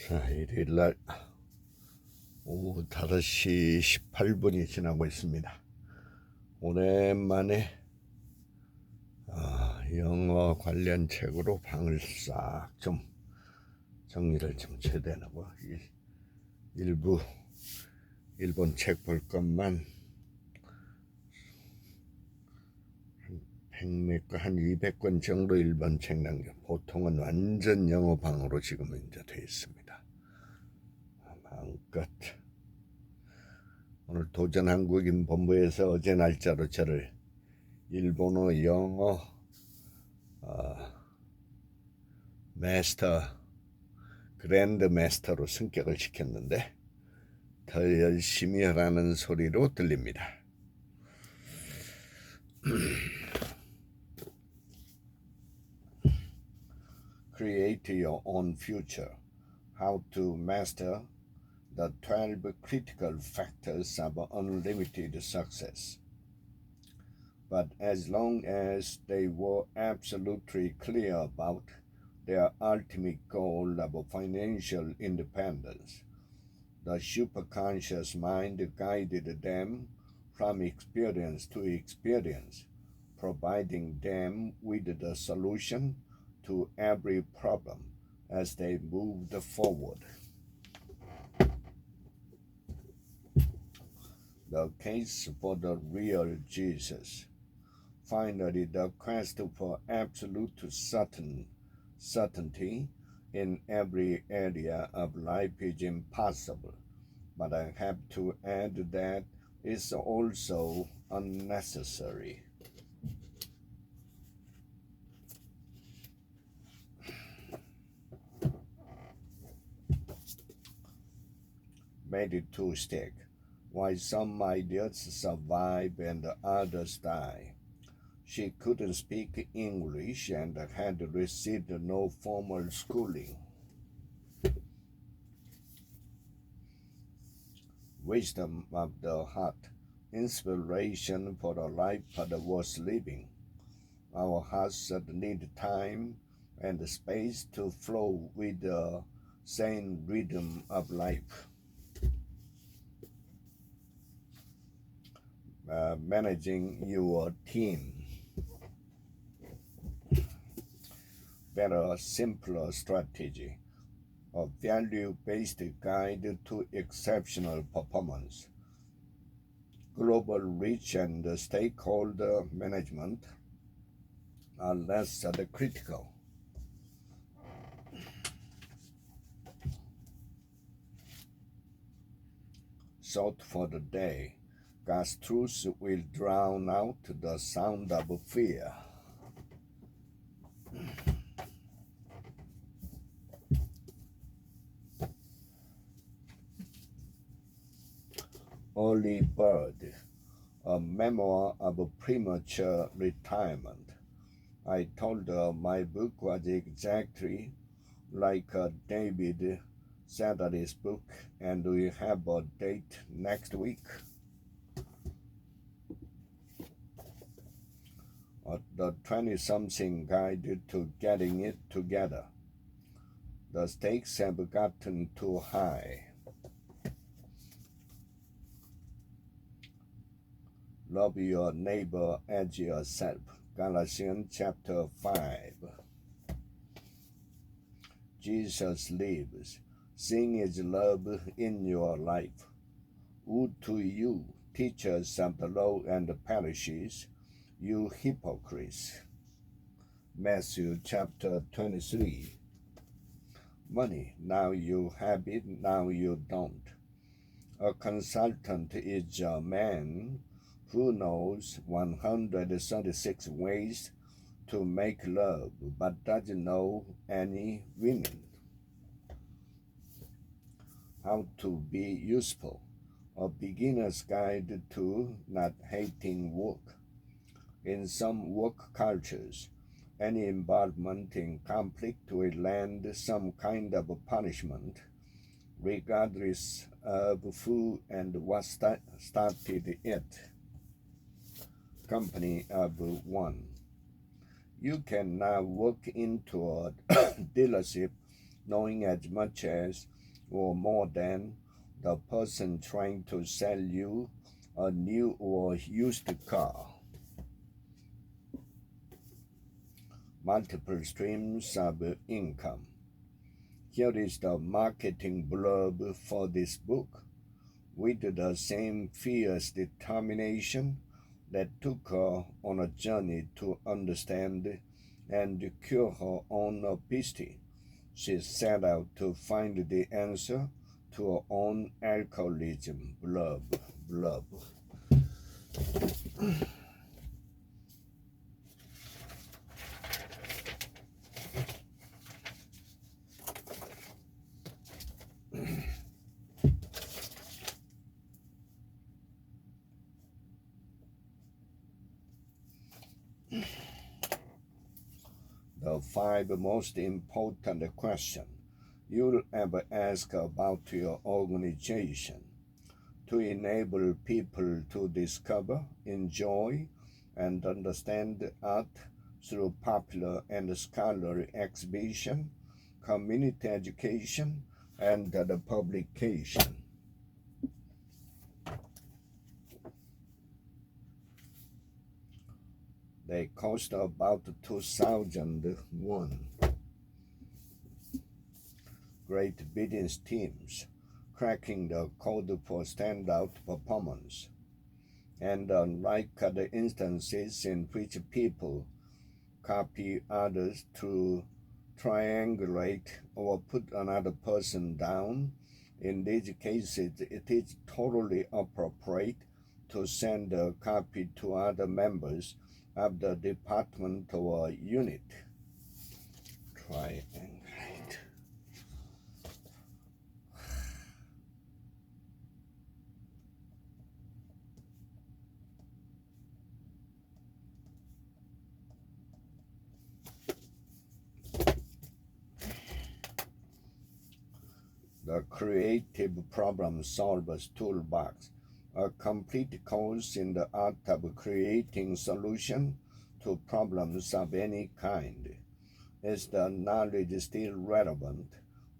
자, 일요일날 오후 5시 18분이 지나고 있습니다. 오랜만에 영어 관련 책으로 방을 싹 좀 정리를 좀 제대하고 일부 일본 책 볼 것만 한 200권 정도 일본 책 남겨. 보통은 완전 영어 방으로 지금 이제 돼 있습니다. 마음껏 오늘 도전 한국인 본부에서 어제 날짜로 저를 일본어 영어 마스터 그랜드 마스터로 승격을 시켰는데 더 열심히 하라는 소리로 들립니다. Create your own future. How to master the 12 critical factors of unlimited success. But as long as they were absolutely clear about their ultimate goal of financial independence, the superconscious mind guided them from experience to experience, providing them with the solution to every problem as they moved forward. The case for the real Jesus. Finally, the quest for absolute certainty in every area of life is impossible, but I have to add that it's also unnecessary. Made it to stick. Why some ideas survive and others die. She couldn't speak English and had received no formal schooling. Wisdom of the heart, inspiration for a life worth living. Our hearts need time and space to flow with the same rhythm of life. Managing your team. Better, simpler strategy. A value-based guide to exceptional performance. Global reach and stakeholder management are less critical. Thought for the day. God's truth will drown out the sound of fear. Early Bird, a memoir of premature retirement. I told her my book was exactly like David Satterley's book, and we have a date next week. The 20-something guide to getting it together. The stakes have gotten too high. Love your neighbor as yourself. Galatians chapter 5. Jesus lives. Sing his love in your life. Woe to you, teachers of the law and the Pharisees, you hypocrites. Matthew chapter 23. Money, now you have it, now you don't. A consultant is a man who knows 136 ways to make love but doesn't know any women. How to be useful. A beginner's guide to not hating work. In some work cultures, any involvement in conflict will land some kind of punishment, regardless of who and what started it. Company of one. You can now walk into a dealership knowing as much as or more than the person trying to sell you a new or used car. Multiple streams of income. Here is the marketing blurb for this book. With the same fierce determination that took her on a journey to understand and cure her own obesity, she set out to find the answer to her own alcoholism. Blurb, blurb. The 5 most important questions you'll ever ask about your organization to enable people to discover, enjoy, and understand art through popular and scholarly exhibition, community education, and the publication. They cost about 2,001. Great business teams cracking the code for standout performance. And unlike other instances in which people copy others to triangulate or put another person down, in these cases it is totally appropriate to send a copy to other members of the department or unit. Triangulate. The Creative Problem Solver's Toolbox, a complete course in the art of creating solutions to problems of any kind. Is the knowledge still relevant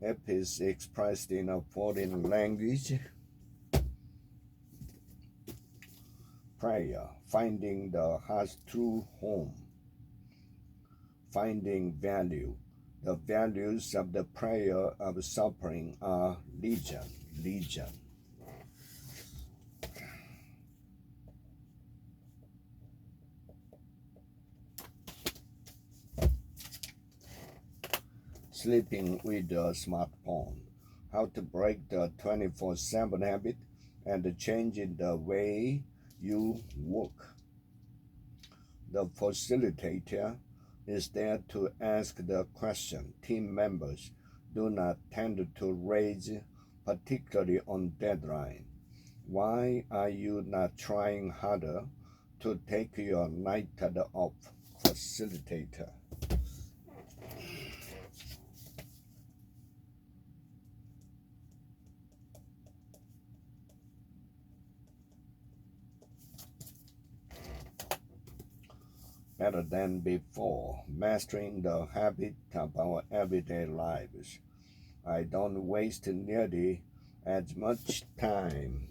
if it's expressed in a foreign language? Prayer, finding the heart's true home. Finding value. The values of the prayer of suffering are legion. Sleeping with a smartphone. How to break the 24/7 habit and change the way you work. The facilitator is there to ask the question team members do not tend to raise, particularly on deadline. Why are you not trying harder to take your night off? Facilitator. Better than before, mastering the habit of our everyday lives. I don't waste nearly as much time.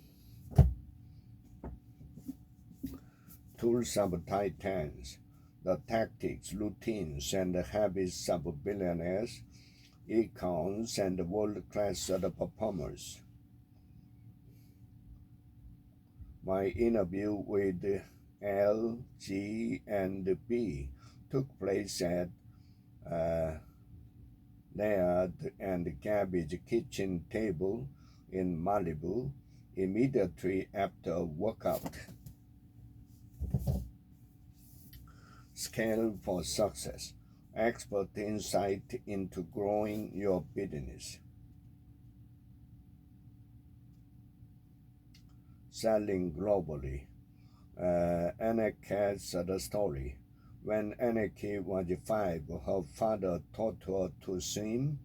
Tools of titans, the tactics, routines, and the habits of billionaires, icons, and world-class performers. My interview with L, G, and B took place at Laird and Gabby's kitchen table in Malibu immediately after workout. Scale for success. Expert insight into growing your business. Selling globally. Anna has the story. When Anarchy was 5, her father taught her to swim,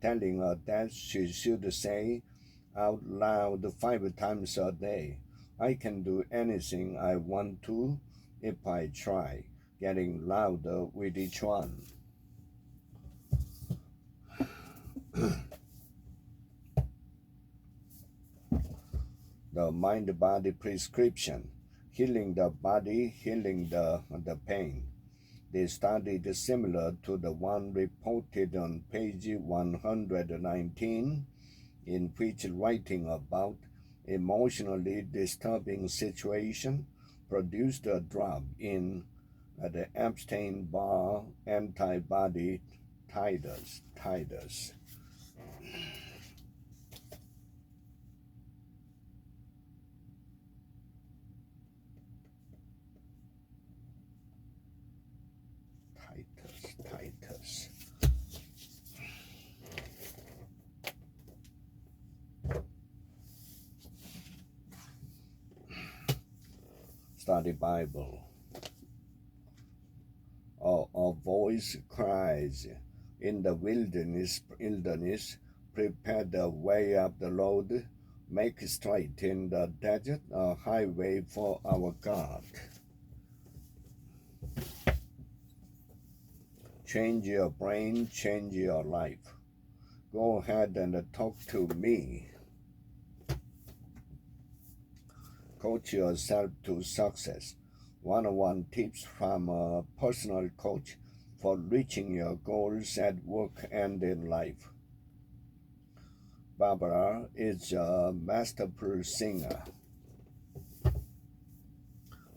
telling her that she should say out loud 5 times a day, I can do anything I want to if I try, getting louder with each one. the mind-body prescription, healing the body, healing the pain. The study is similar to the one reported on page 119, in which writing about emotionally disturbing situation produced a drop in the Epstein-Barr antibody titers. Titers. Study Bible. A voice cries, in the wilderness, prepare the way of the Lord, make straight in the desert a highway for our God. Change your brain, change your life. Go ahead and talk to me. Coach yourself to success. One-on-one tips from a personal coach for reaching your goals at work and in life. Barbara is a masterful singer.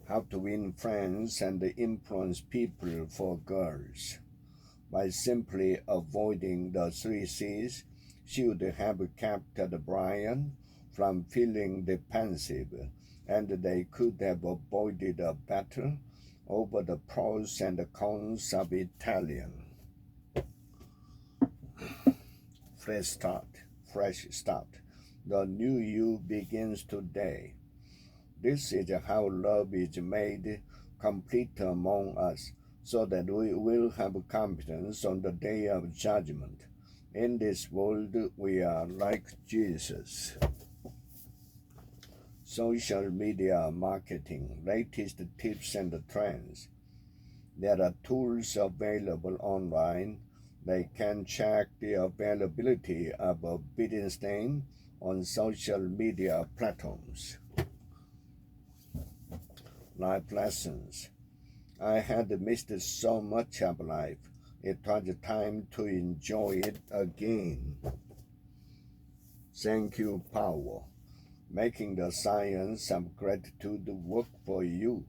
How to win friends and influence people for girls. By simply avoiding the 3 C's, she would have kept Brian from feeling defensive, and they could have avoided a battle over the pros and cons of Italian. Fresh start. The new you begins today. This is how love is made complete among us, so that we will have confidence on the day of judgment. In this world, we are like Jesus. Social media marketing, latest tips and trends. There are tools available online. They can check the availability of a business name on social media platforms. Life lessons. I had missed so much of life. It was time to enjoy it again. Thank you, Power. Making the science of gratitude work for you.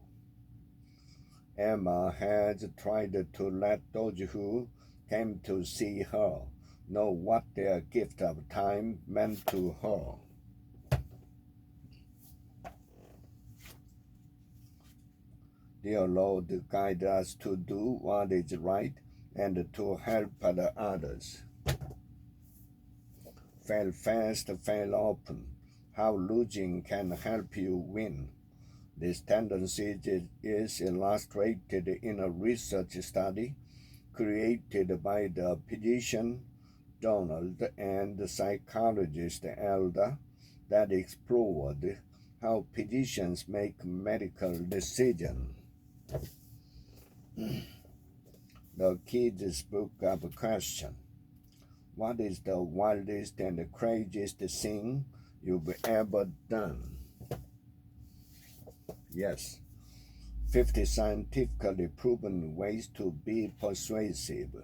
Emma has tried to let those who came to see her know what their gift of time meant to her. Dear Lord, guide us to do what is right and to help others. Fail fast, fail often. How losing can help you win. This tendency is illustrated in a research study created by the physician Donald and the psychologist Elda that explored how physicians make medical decisions. The kids' book of a question. What is the wildest and the craziest thing you've ever done? Yes, 50 scientifically proven ways to be persuasive.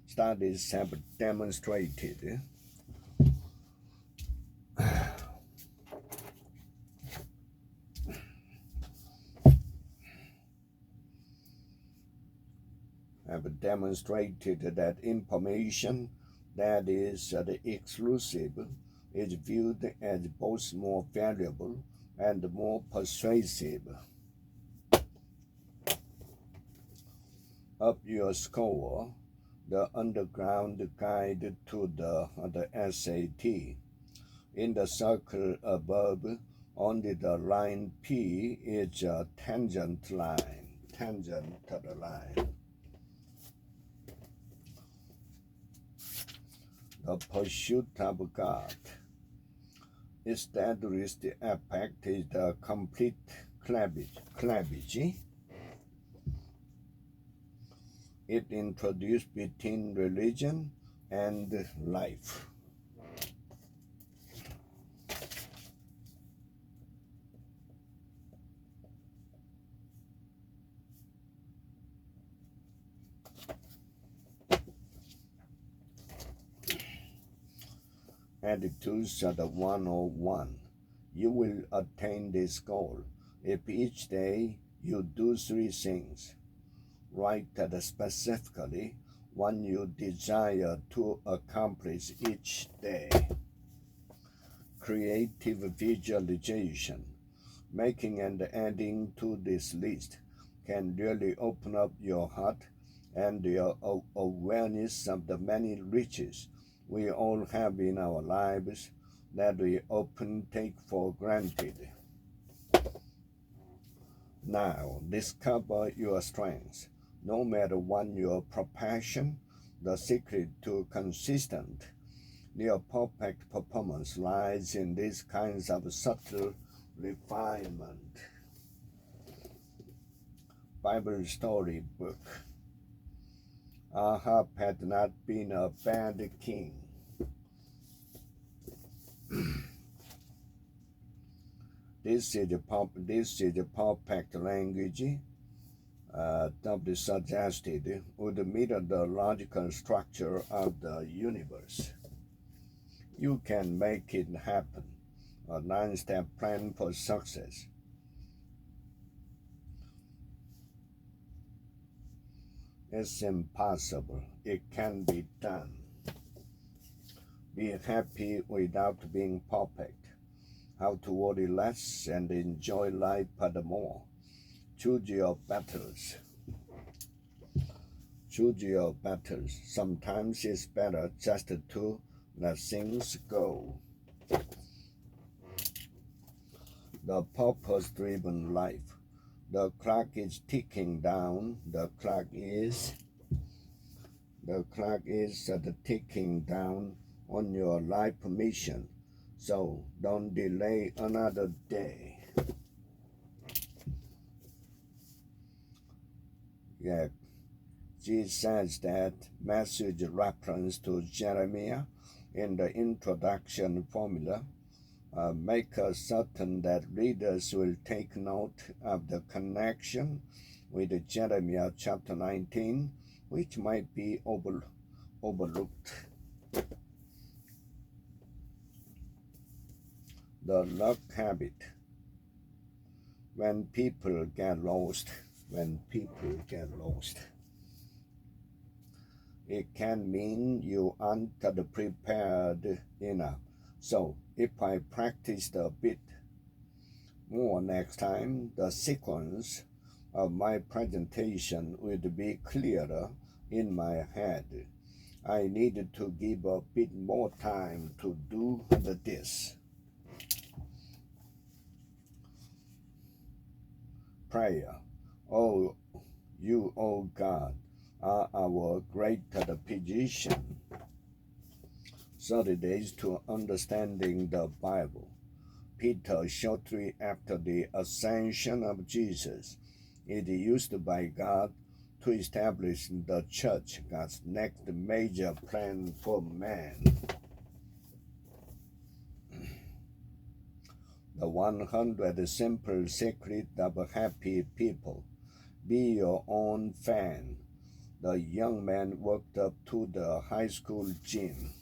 Studies have demonstrated that information that is exclusive is viewed as both more valuable and more persuasive. Up your score, the underground guide to the SAT. In the circle above, only the line P is a tangent line, tangent to the line. The pursuit of God. Established effect is the complete cleavage. It introduced between religion and life. Attitudes are the 101. You will attain this goal if each day you do three things. Write that specifically what you desire to accomplish each day. Creative visualization. Making and adding to this list can really open up your heart and your awareness of the many riches we all have in our lives that we often take for granted. Now, discover your strengths. No matter what your profession, the secret to consistent, near perfect performance lies in these kinds of subtle refinement. Bible story book. Ahab had not been a bad king. This is the perfect language doubly suggested would mirror the logical structure of the universe. You can make it happen. A 9-step plan for success. It's impossible. It can be done. Be happy without being perfect. How to worry less and enjoy life more. Choose your battles. Choose your battles. Sometimes it's better just to let things go. The purpose-driven life. The clock is ticking down. The clock is ticking down on your life mission. So don't delay another day. Yeah, Jesus says that message reference to Jeremiah in the introduction formula. Make certain that readers will take note of the connection with Jeremiah chapter 19, which might be overlooked. The luck habit. When people get lost, it can mean you aren't prepared enough. So if I practiced a bit more next time, the sequence of my presentation would be clearer in my head. I needed to give a bit more time to do this. Prayer. Oh, you, oh God, are our great physician. 30 days to understanding the Bible. Peter, shortly after the ascension of Jesus, is used by God to establish the church, God's next major plan for man. The 100 simple secrets of happy people. Be your own fan. The young man walked up to the high school gym.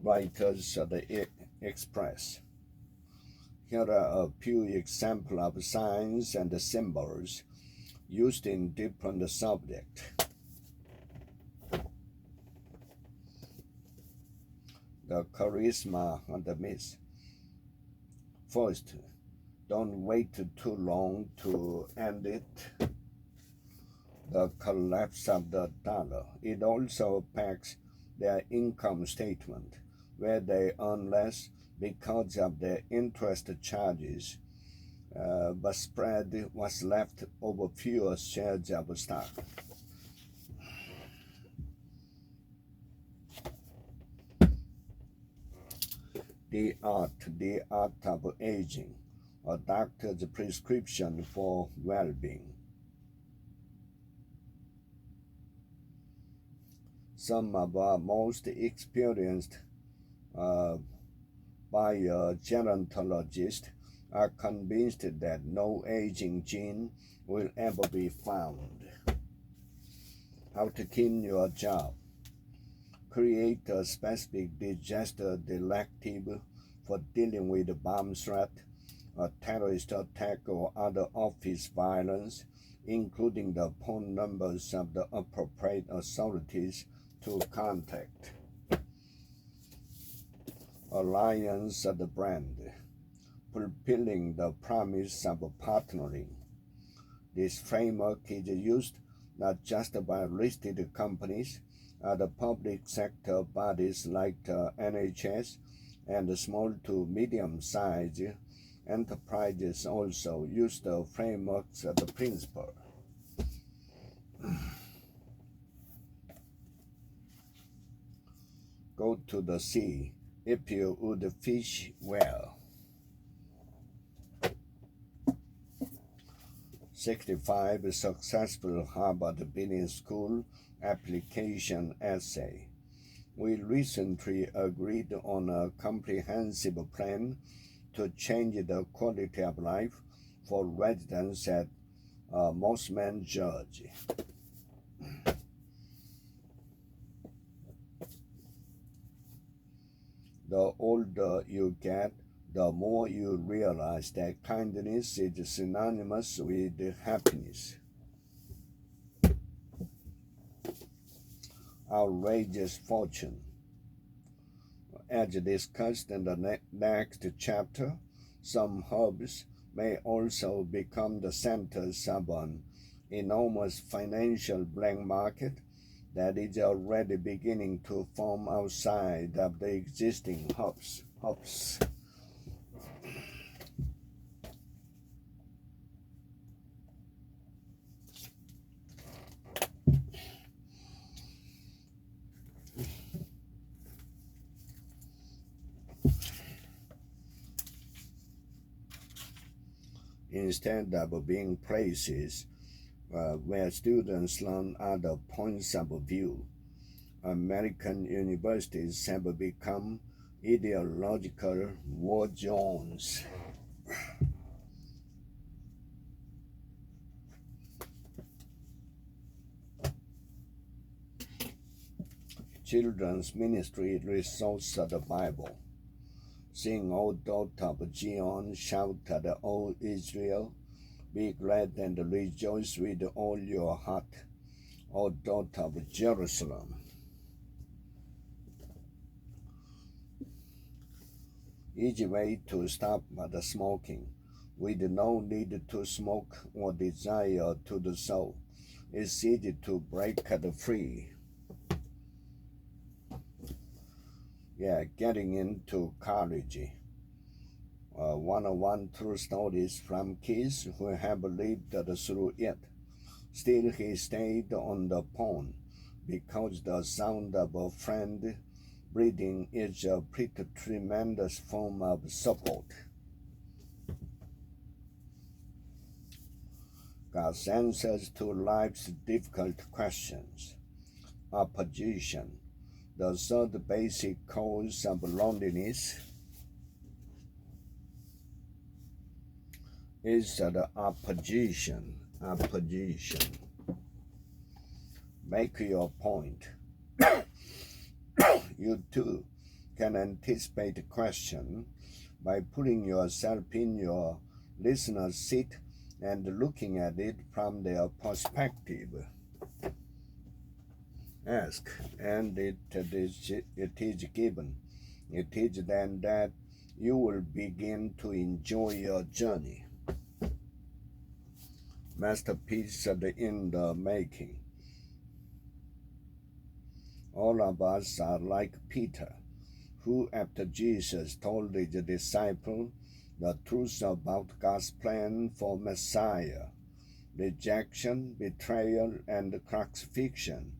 Writers of the Express. Here are a few examples of signs and symbols used in different subjects. The charisma of the myth. First, don't wait too long to end it. The collapse of the dollar. It also packs their income statement, where they earn less because of their interest charges, but spread was left over fewer shares of stock. The art of aging, a doctor's prescription for well-being. Some of our most experienced uh, by a gerontologist are convinced that no aging gene will ever be found. How to keep your job. Create a specific disaster directive for dealing with a bomb threat, a terrorist attack, or other office violence, including the phone numbers of the appropriate authorities to contact. Alliance of the brand, fulfilling the promise of partnering. This framework is used not just by listed companies, the public sector bodies like the NHS, and small to medium-sized enterprises also use the frameworks of the principle. Go to the sea if you would fish well. 65 successful Harvard Business School application essay. We recently agreed on a comprehensive plan to change the quality of life for residents at Mossman, Georgia. The older you get, the more you realize that kindness is synonymous with happiness. Outrageous fortune. As discussed in the next chapter, some herbs may also become the centers of an enormous financial black market that is already beginning to form outside of the existing hubs. Instead of being places where students learn other points of view, American universities have become ideological war zones. Children's ministry resource of the Bible. Sing, O daughter of Zion, shout at O Israel, be glad and rejoice with all your heart, O daughter of Jerusalem. Easy way to stop the smoking, with no need to smoke or desire to do so. It's easy to break free. Getting into college. 101 true stories from kids who have lived through it. Still, he stayed on the phone because the sound of a friend breathing is a pretty tremendous form of support. God's answers to life's difficult questions. Opposition, the third basic cause of loneliness, is the opposition. Make your point. You too can anticipate a question by putting yourself in your listener's seat and looking at it from their perspective. Ask, and it is given. It is then that you will begin to enjoy your journey. Masterpiece in the making. All of us are like Peter, who after Jesus told his disciple the truth about God's plan for Messiah, rejection, betrayal, and crucifixion,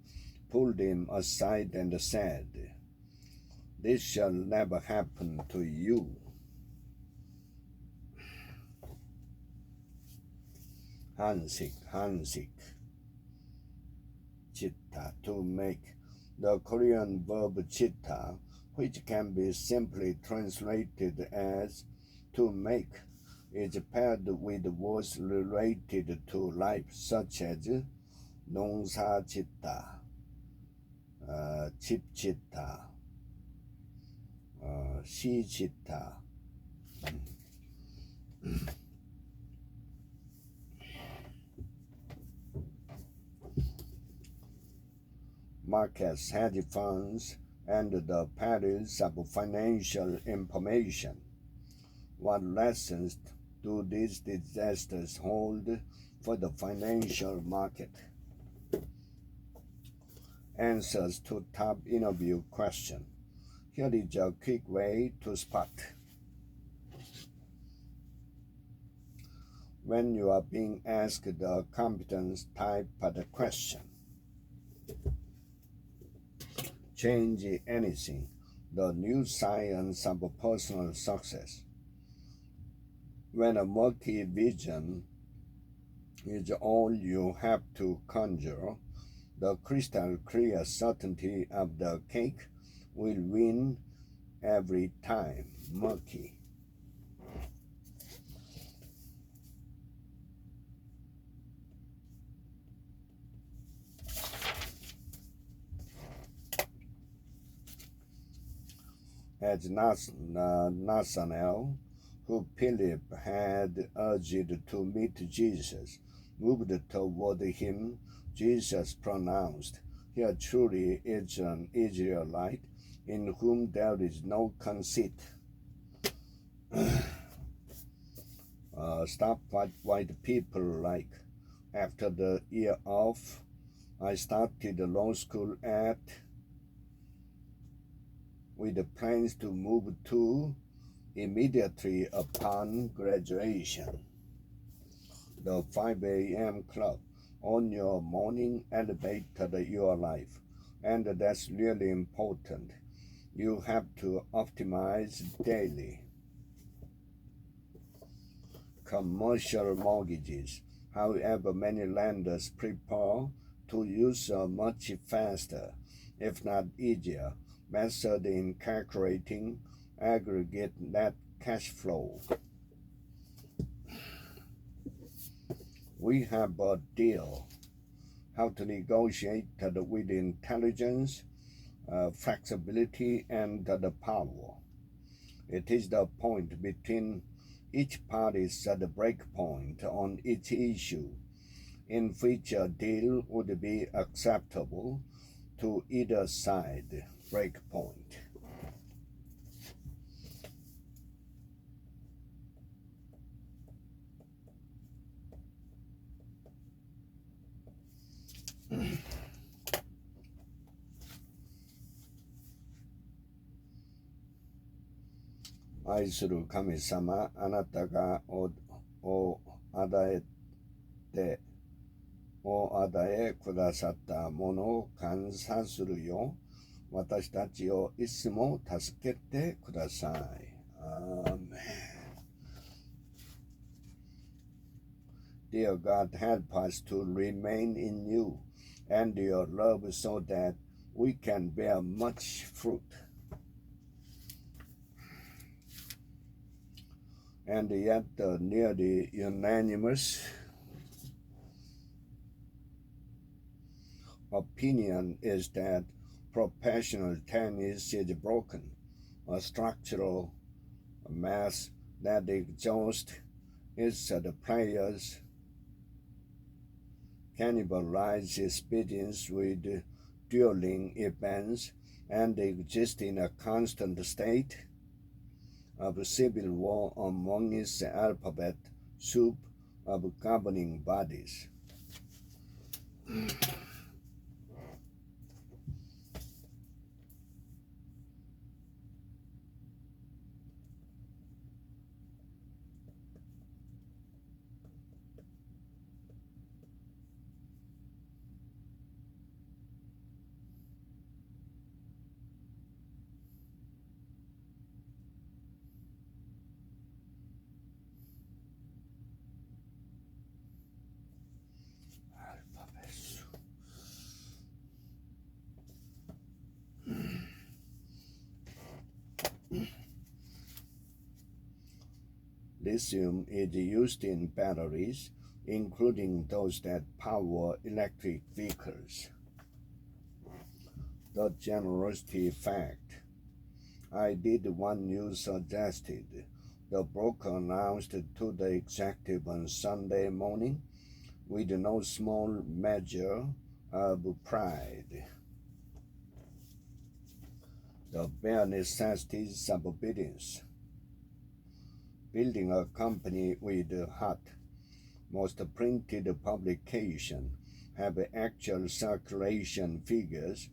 pulled him aside and said, "This shall never happen to you." Hansik, chitta, to make. The Korean verb chitta, which can be simply translated as to make, is paired with words related to life, such as 농사짓다, 집짓다, 시짓다. Markets, hedge funds, and the perils of financial information. What lessons do these disasters hold for the financial market? Answers to top interview question. Here is a quick way to spot when you are being asked a competence type of question. Change anything. The new science of personal success. When a murky vision is all you have to conjure, the crystal clear certainty of the cake will win every time. Murky. As Nathanael, who Philip had urged to meet Jesus, moved toward him, Jesus pronounced, "Here truly is an Israelite, in whom there is no conceit." Stop what white people like. After the year off, I started law school with plans to move to immediately upon graduation. The 5 a.m. club on your morning elevated your life, and that's really important. You have to optimize daily. Commercial mortgages. However, many lenders prefer to use a much faster, if not easier, method in calculating aggregate net cash flow. We have a deal. How to negotiate with intelligence, flexibility, and the power. It is the point between each party's the break point on each issue, in which a deal would be acceptable to either side. Break point.愛する神様、あなたがお与えくださったものを感謝するよ。私たちをいつも助けてください。Amen. Dear God, help us to remain in you and your love so that we can bear much fruit. And yet the nearly unanimous opinion is that professional tennis is broken, a structural mess that exhausts the players, cannibalize experience with dueling events, and exists in a constant state of civil war among its alphabet soup of governing bodies. Lithium is used in batteries, including those that power electric vehicles. The generosity fact. I did one you suggested. The broker announced to the executive on Sunday morning with no small measure of pride. The bare necessities of business. Building a company with heart. Most printed publications have actual circulation figures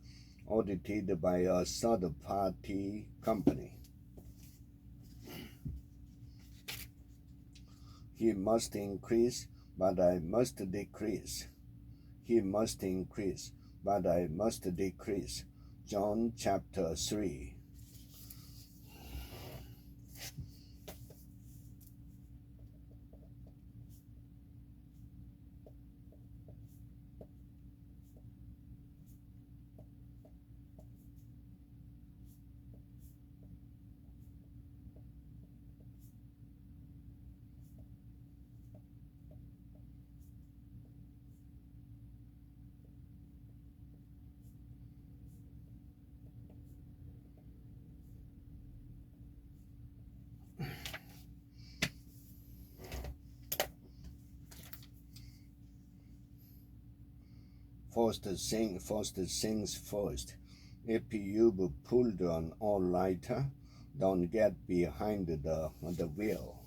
audited by a third-party company. He must increase, but I must decrease. He must increase, but I must decrease. John chapter 3. First things first. If you've pulled an all-nighter, don't get behind the wheel.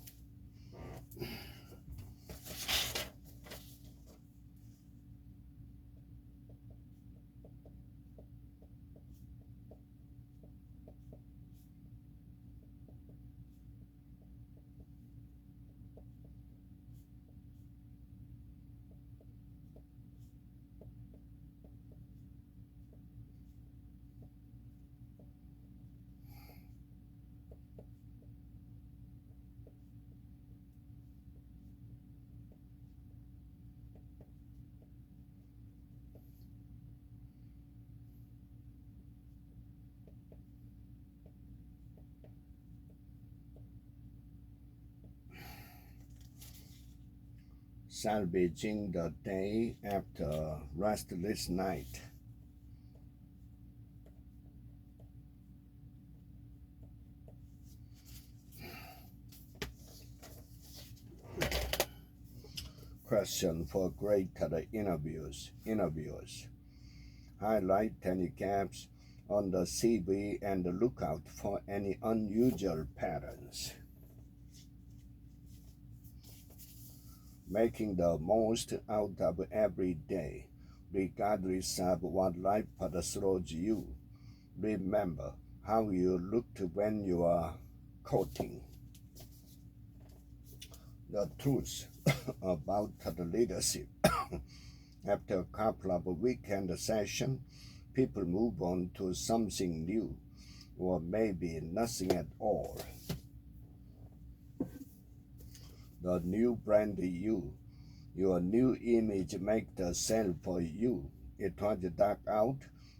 Salvaging the day after a restless night. Question for greater interviewers. Highlight any gaps on the CV and look out for any unusual patterns. Making the most out of every day, regardless of what life throws you. Remember how you looked when you are courting. The truth about the leadership. After a couple of weekend sessions, people move on to something new, or maybe nothing at all. The new brand you, your new image make the sale for you. It was dark out,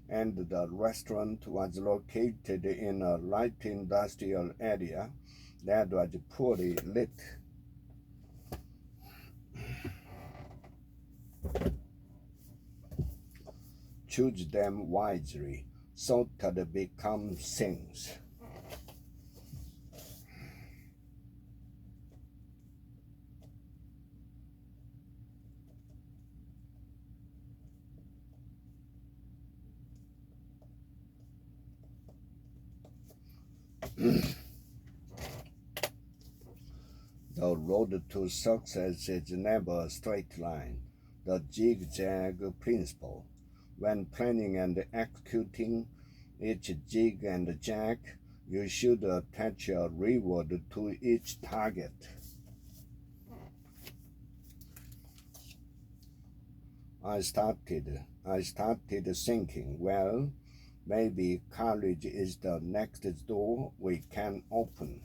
and the restaurant was located in a light industrial area that was poorly lit. Choose them wisely, so that become things. The road to success is never a straight line. The zigzag principle. When planning and executing each zig and jag, you should attach a reward to each target. I started thinking, well, maybe college is the next door we can open.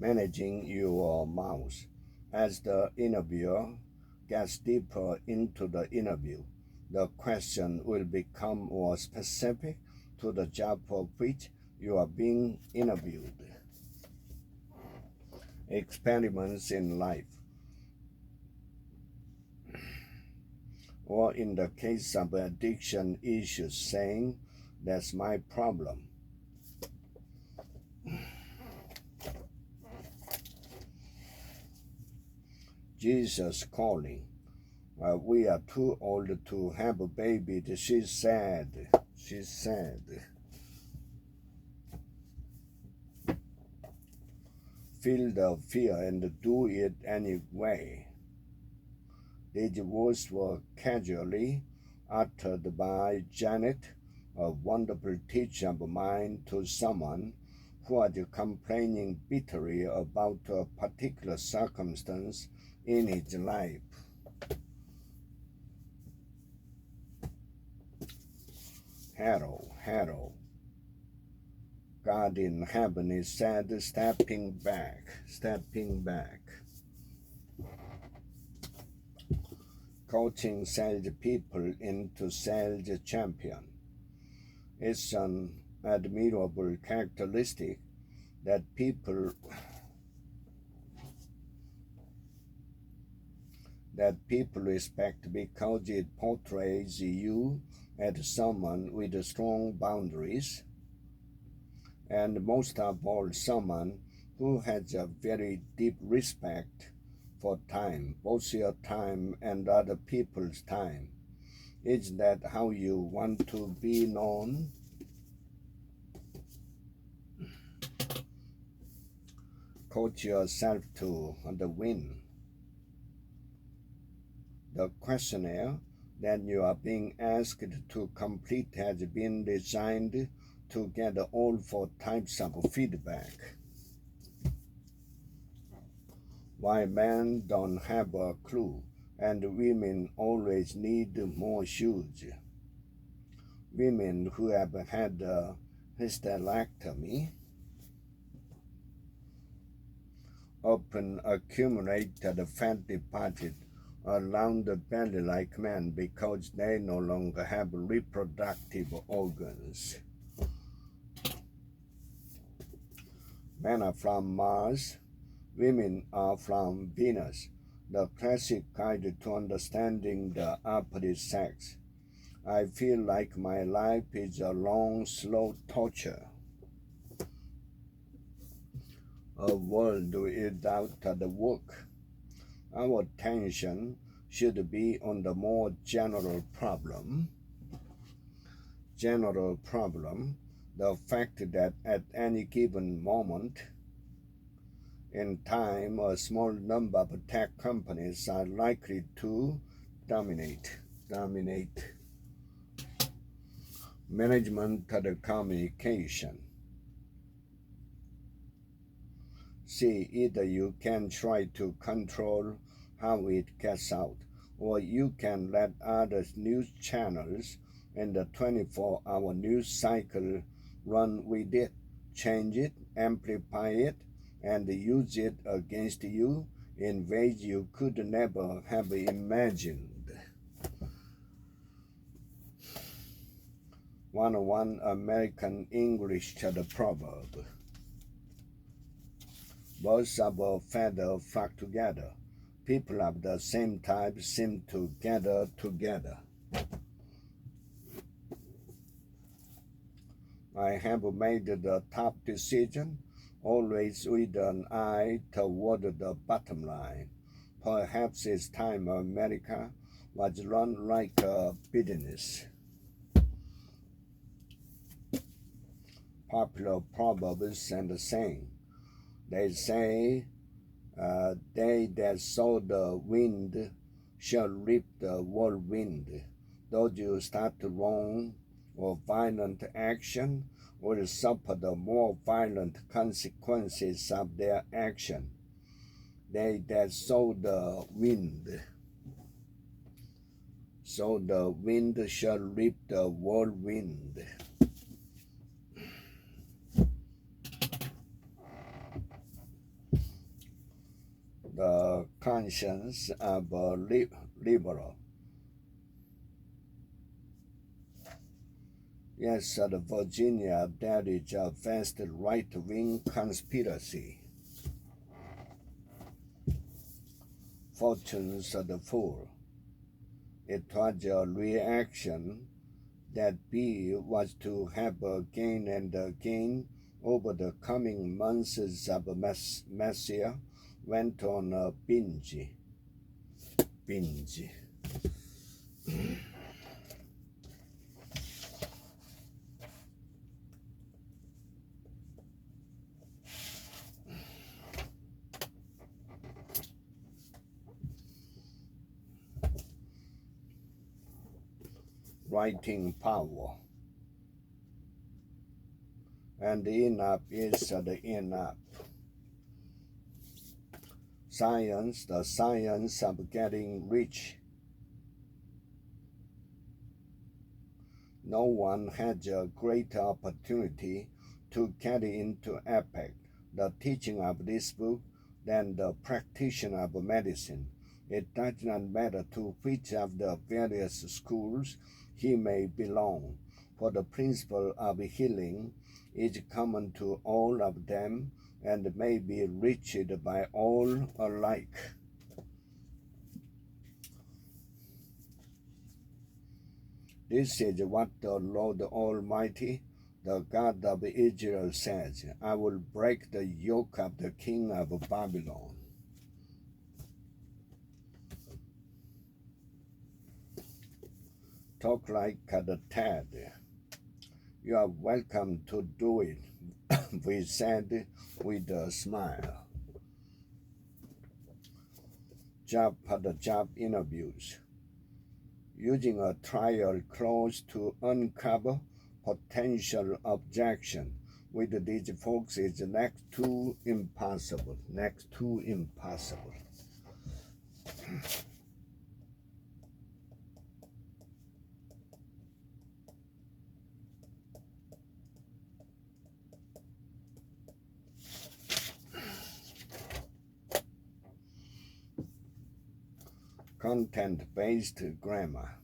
managing your mouth. As the interviewer gets deeper into the interview, the question will become more specific to the job for which you are being interviewed. Experiments in life. Or in the case of addiction issues, saying, "That's my problem." Jesus calling. We are too old to have a baby, she said. She said. Feel the fear and do it anyway. These words were casually uttered by Janet, a wonderful teacher of mine, to someone who was complaining bitterly about a particular circumstance in his life. Harold. God in heaven, he said, stepping back. Coaching salespeople into sales champion. It's an admirable characteristic that people respect because it portrays you as someone with strong boundaries, and most of all, someone who has a very deep respect for time, both your time and other people's time. Is that how you want to be known? Coach yourself to the win. The questionnaire that you are being asked to complete has been designed to get all four types of feedback. Why men don't have a clue, and women always need more shoes. Women who have had a hysterectomy often accumulate the fat deposit around the belly like men because they no longer have reproductive organs. Men are from Mars, women are from Venus, the classic guide to understanding the opposite sex. I feel like my life is a long, slow torture. A world without the work. Our attention should be on the more general problem, the fact that at any given moment in time, a small number of tech companies are likely to dominate. Management of the communication. See, either you can try to control how it gets out, or you can let other news channels in the 24-hour news cycle run with it, change it, amplify it, and use it against you in ways you could never have imagined. 101 American English proverb. Birds of a feather flock together. People of the same type seem to gather together. I have made the top decision, always with an eye toward the bottom line. Perhaps it's time America was run like a business. Popular proverbs and saying. They say, they that sow the wind shall reap the whirlwind. Those who start wrong or violent action will suffer the more violent consequences of their action. They that sow the wind shall reap the whirlwind. the conscience of a liberal. Yes, at Virginia, there is a vast right-wing conspiracy. Fortunes of the fool. It was a reaction that B was to have again and again over the coming months of Messiah went on a binge. Writing power. And enough is the enough. Science, the science of getting rich. No one had a greater opportunity to carry into effect the teaching of this book than the practitioner of medicine. It does not matter to which of the various schools he may belong, for the principle of healing is common to all of them and may be reached by all alike. This is what the Lord Almighty, the God of Israel, says: I will break the yoke of the king of Babylon. Talk like the Ted. You are welcome to do it, we said with a smile. Job interviews. Using a trial clause to uncover potential objection with these folks is next to impossible. Content-based grammar.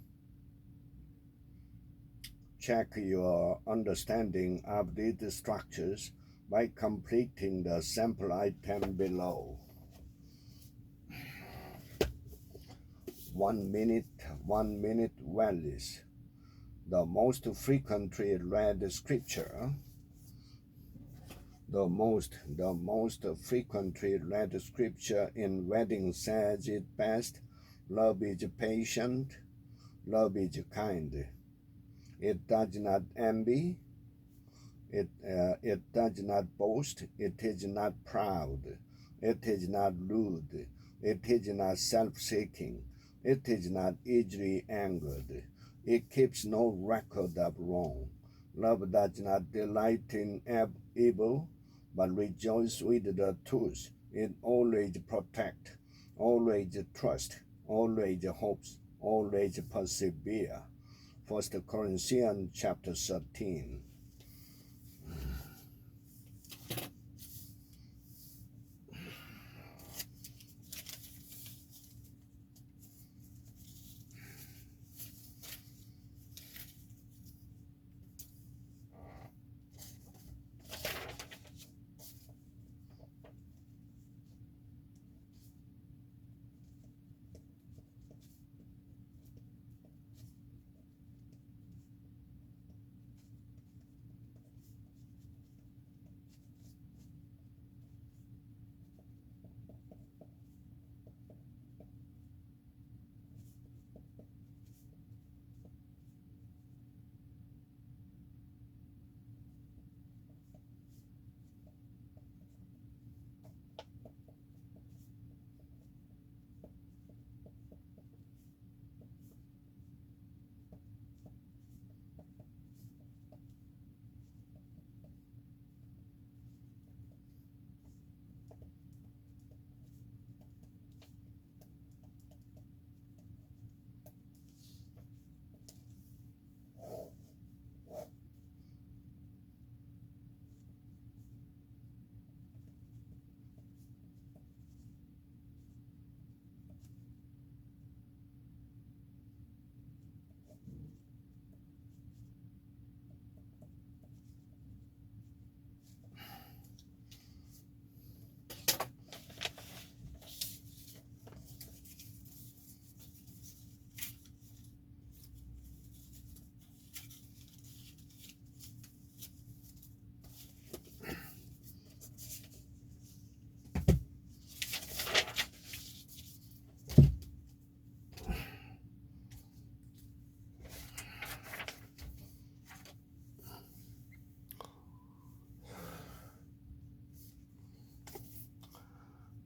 Check your understanding of these structures by completing the sample item below. 1 minute values. The most frequently read scripture. The most frequently read scripture in wedding says it best: love is patient, love is kind. It does not envy, it does not boast, it is not proud, it is not rude, it is not self-seeking, it is not easily angered, it keeps no record of wrong. Love does not delight in evil, but rejoice with the truth. It always protects, always trusts, always hopes, always perseveres. 1 Corinthians chapter 13.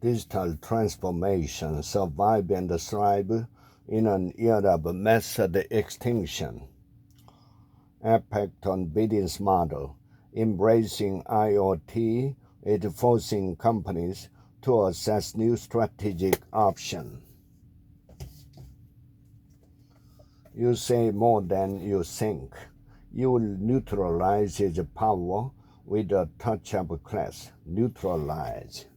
Digital transformation, survive and thrive in an era of massive extinction. Impact on business model. Embracing IoT is forcing companies to assess new strategic options. You say more than you think. You will neutralize his power with a touch of class. Neutralize.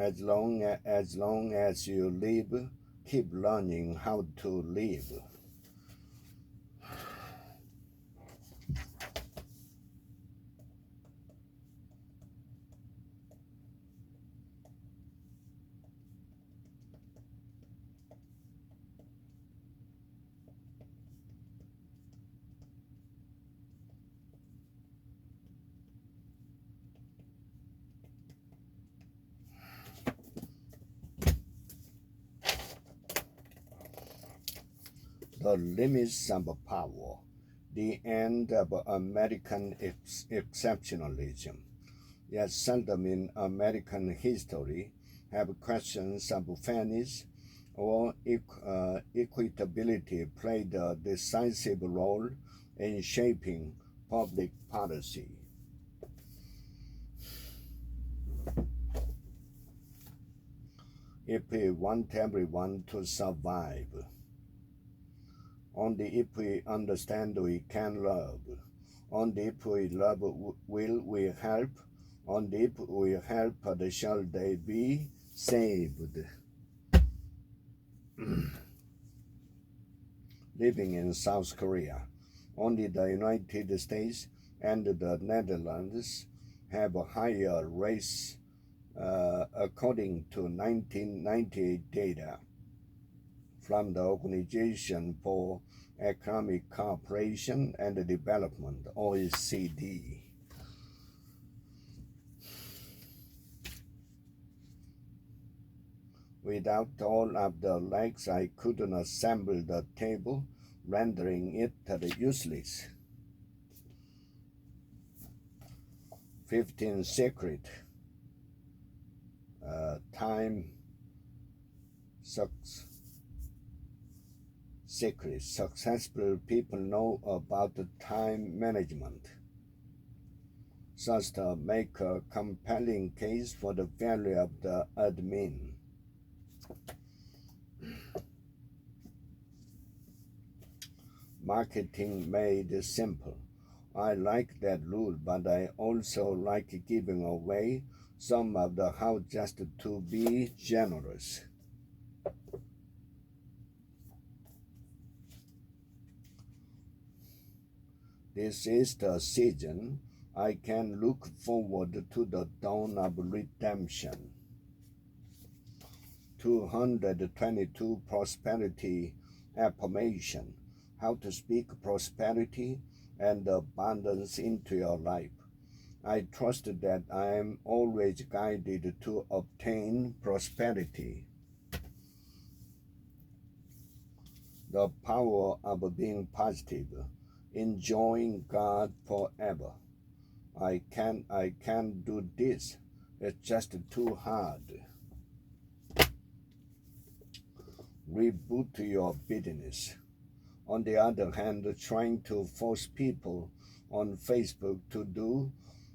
As long as you live, keep learning how to live. The limits of power, the end of American exceptionalism. Yet seldom in American history have questions of fairness or equitability played a decisive role in shaping public policy. If we want everyone to survive, only if we understand we can love, only if we love will we help, only if we help shall they be saved. Living in South Korea, only the United States and the Netherlands have a higher rates according to 1998 data from the Organization for Economic Cooperation and Development, OECD. Without all of the legs, I couldn't assemble the table, rendering it useless. 15 secret time secrets successful people know about time management, thus to make a compelling case for the value of the admin. Marketing made simple. I like that rule, but I also like giving away some of the how just to be generous. This is the season I can look forward to the dawn of redemption. 222 Prosperity Affirmation. How to speak prosperity and abundance into your life. I trust that I am always guided to obtain prosperity. The power of being positive, enjoying God forever. I can do this. It's just too hard. Reboot your business. On the other hand, trying to force people on Facebook to do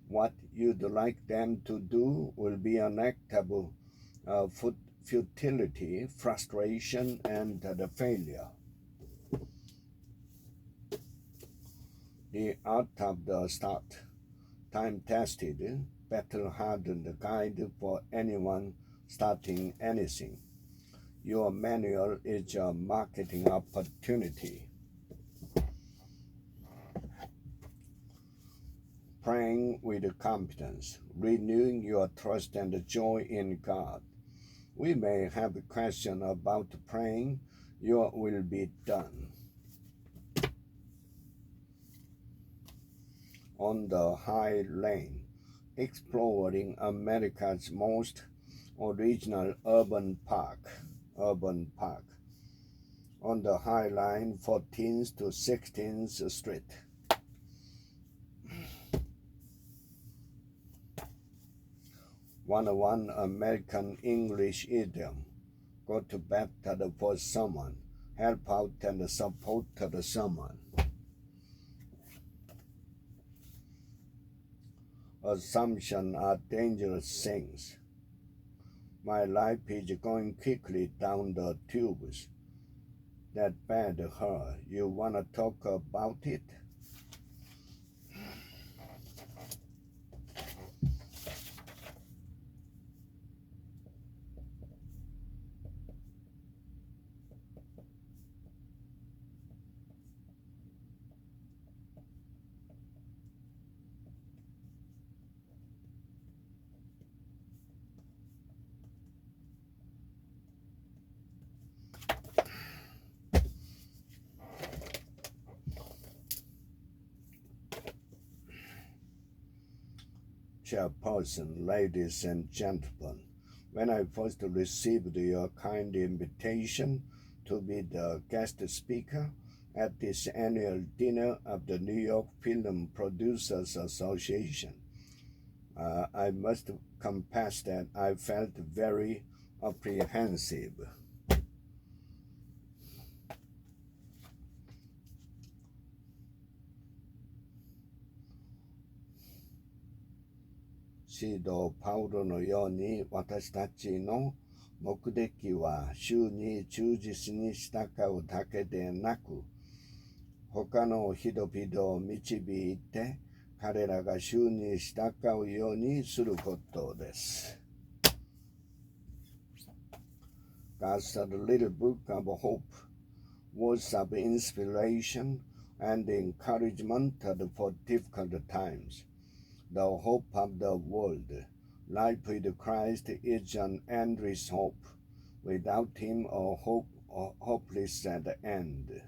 what you'd like them to do will be an act of futility, frustration, and the failure. The art of the start. Time-tested, battle-hardened guide for anyone starting anything. Your manual is a marketing opportunity. Praying with competence, renewing your trust and joy in God. We may have a question about praying. Your will be done. on the High Lane, exploring America's most original urban park on the High Line, 14th to 16th Street. One American English idiom: go to battle for someone, help out and support someone. Assumptions are dangerous things. My life is going quickly down the tubes. That bad, huh? You wanna talk about it? Chairperson, ladies and gentlemen, when I first received your kind invitation to be the guest speaker at this annual dinner of the New York Film Producers Association, I must confess that I felt very apprehensive.シード・パウロのように私たちの目的は主に忠実に従うだけでなく、他の人々を導いて彼らが主に従うようにすることです。God's little book of hope, words of inspiration and encouragement for difficult times. The hope of the world. Life with Christ is an endless hope. Without Him, a hopeless at the end.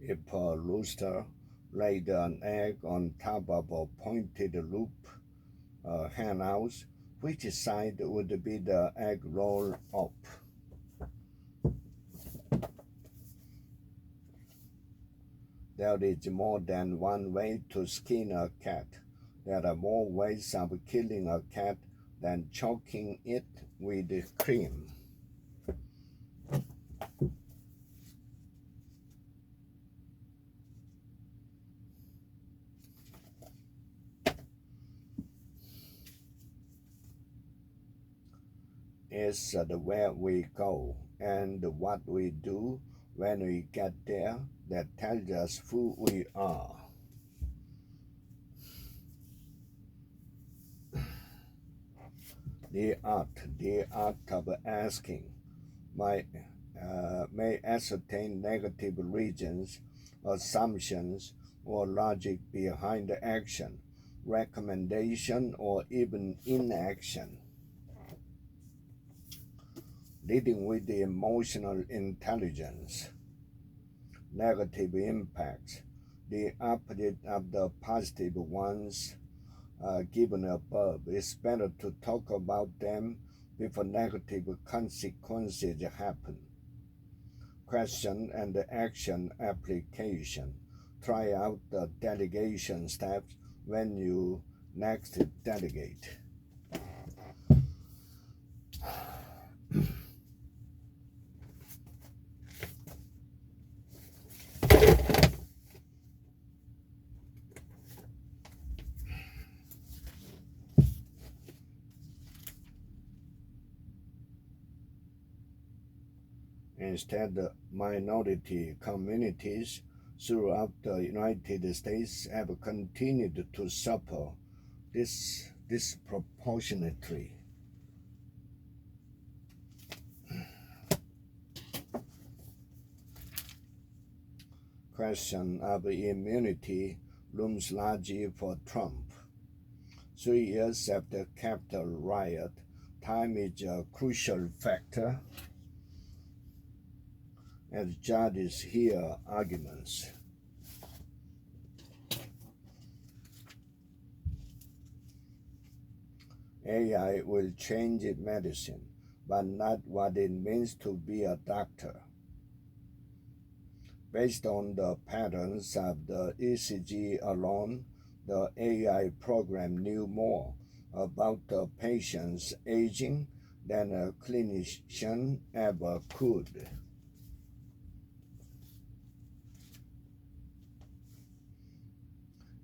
If a rooster laid an egg on top of a pointed loop hen house, which side would be the egg roll up? There is more than one way to skin a cat. There are more ways of killing a cat than choking it with cream. It's where we go and what we do when we get there that tells us who we are. The art of asking may ascertain negative reasons, assumptions, or logic behind action, recommendation, or even inaction. Leading with the emotional intelligence. Negative impacts, the opposite of the positive ones given above. It's better to talk about them before negative consequences happen. Question and action application. try out the delegation steps when you next delegate. Instead, minority communities throughout the United States have continued to suffer disproportionately. Question of immunity looms large for Trump. 3 years after Capitol riot, time is a crucial factor as judges hear arguments. AI will change medicine, but not what it means to be a doctor. Based on the patterns of the ECG alone, the AI program knew more about the patient's aging than a clinician ever could.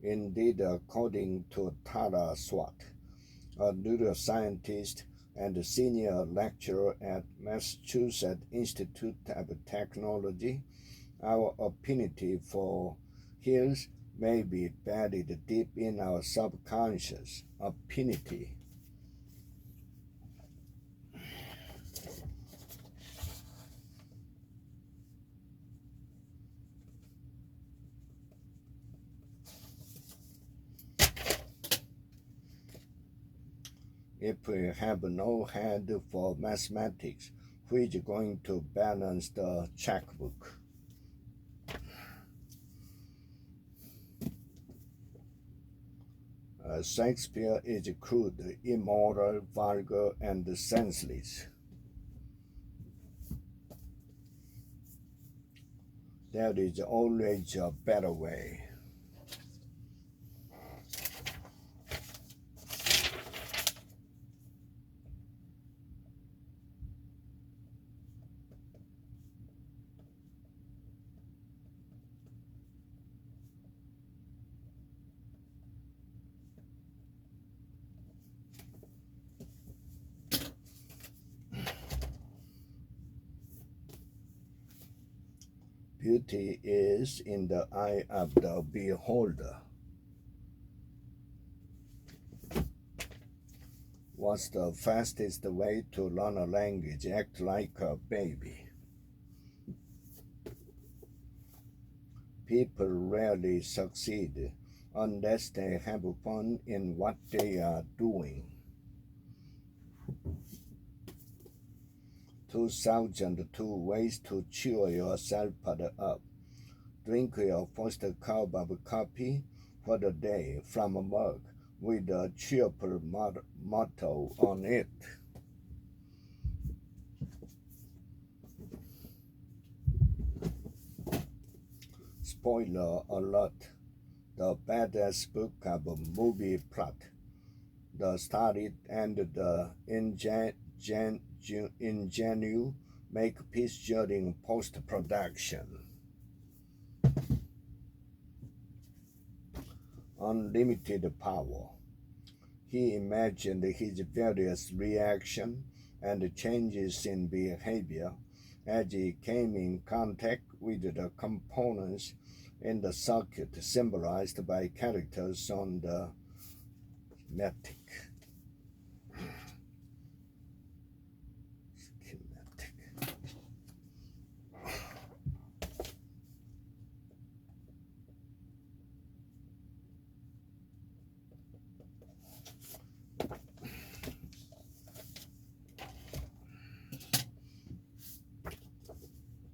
Indeed, according to Tara Swart, a neuroscientist and senior lecturer at Massachusetts Institute of Technology, our affinity for hills may be buried deep in our subconscious. Affinity. If we have no head for mathematics, who is going to balance the checkbook? Shakespeare is crude, immoral, vulgar, and senseless. There is always a better way. Beauty is in the eye of the beholder. What's the fastest way to learn a language? Act like a baby. People rarely succeed unless they have fun in what they are doing. 2002 ways to cheer yourself up. Drink your first cup of coffee for the day from a mug with a cheerful motto on it. Spoiler alert, the badass book of a movie plot. The started and the ingenue make peace during post-production. Unlimited power. He imagined his various reactions and changes in behavior as he came in contact with the components in the circuit symbolized by characters on the schematic.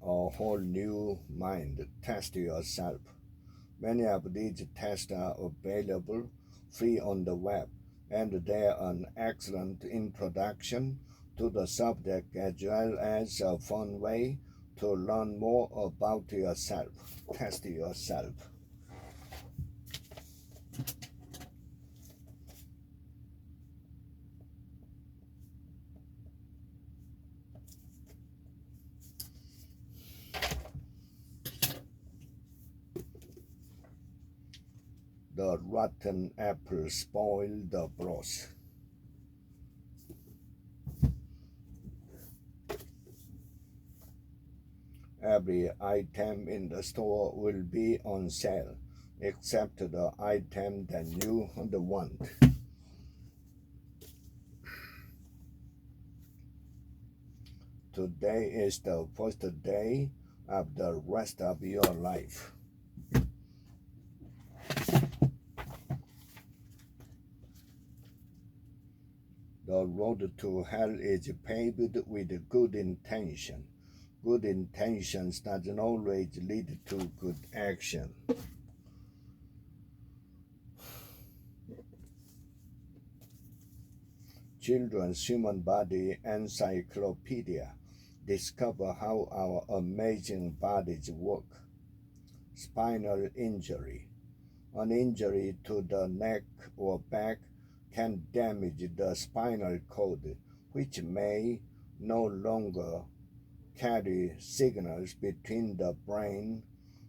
A whole new mind. Test yourself. Many of these tests are available free on the web, and they are an excellent introduction to the subject as well as a fun way to learn more about yourself. Test yourself. The rotten apple spoiled the broth. Every item in the store will be on sale, except the item that you want. Today is the first day of the rest of your life. The road to hell is paved with good intention. Good intentions doesn't always lead to good action. Children's Human Body Encyclopedia. Discover how our amazing bodies work. Spinal injury. An injury to the neck or back can damage the spinal cord, which may no longer carry signals between the brain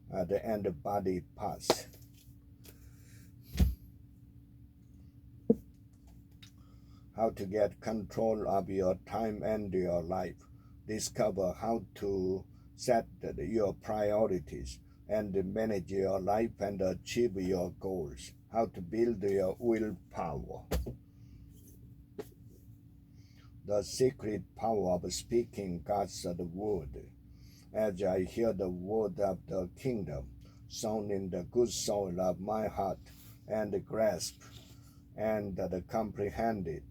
and the body parts. How to get control of your time and your life. Discover how to set your priorities and manage your life and achieve your goals. How to build your willpower. The secret power of speaking God's word. As I hear the word of the kingdom sown in the good soil of my heart and grasp and comprehend it,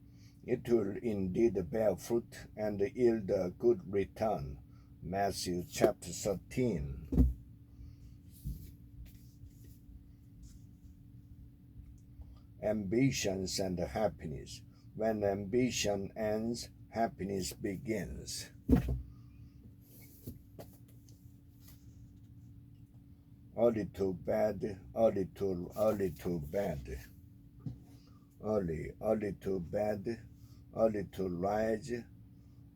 it will indeed bear fruit and yield a good return. Matthew chapter 13. Ambitions and happiness. When ambition ends, happiness begins. Early to bed, early to bed. Early to bed, early to rise,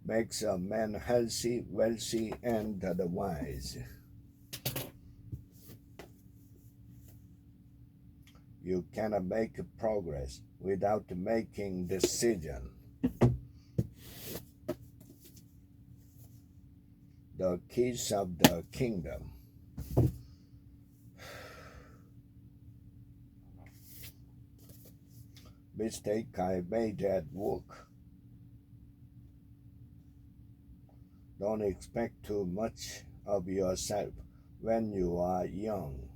makes a man healthy, wealthy, and wise. You cannot make progress without making decision. The keys of the kingdom. Mistake I made at work. Don't expect too much of yourself when you are young.